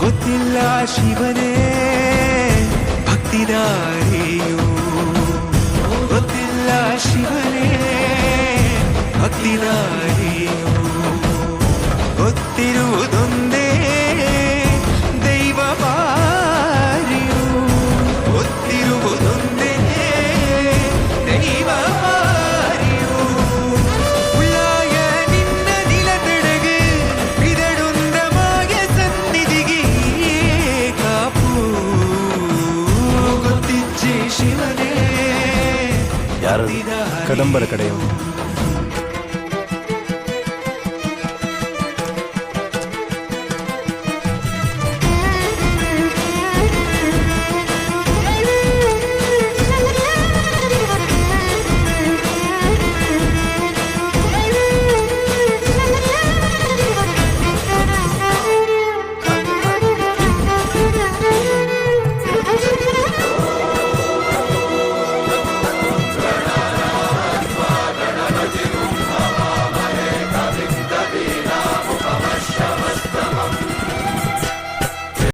ಗೊತ್ತಿಲ್ಲ ಶಿವನೇ ಭಕ್ತಿದಾರಿಯು, ಗೊತ್ತಿಲ್ಲ ಶಿವನೇ ಭಕ್ತಿದಾರಿಯು, ಗೊತ್ತಿರುವುದೊಂದೇ ದೈವ ಬಾರಿಯು, ಗೊತ್ತಿರುವುದೊಂದೇ ದೈವ ಬಾರಿಯು. ಉಳ್ಳಾಯ ನಿನ್ನ ನಿಲತಡೆಗೆ ಬಿದಡುಂದ ಮಾಯ ಸನ್ನಿಧಿಗೆ ಕಾಪು, ಗೊತ್ತಿಜ್ಜೆ ಶಿವನೇ ಯಾರು ಕದಂಬರ ಕಡೆಯವರು.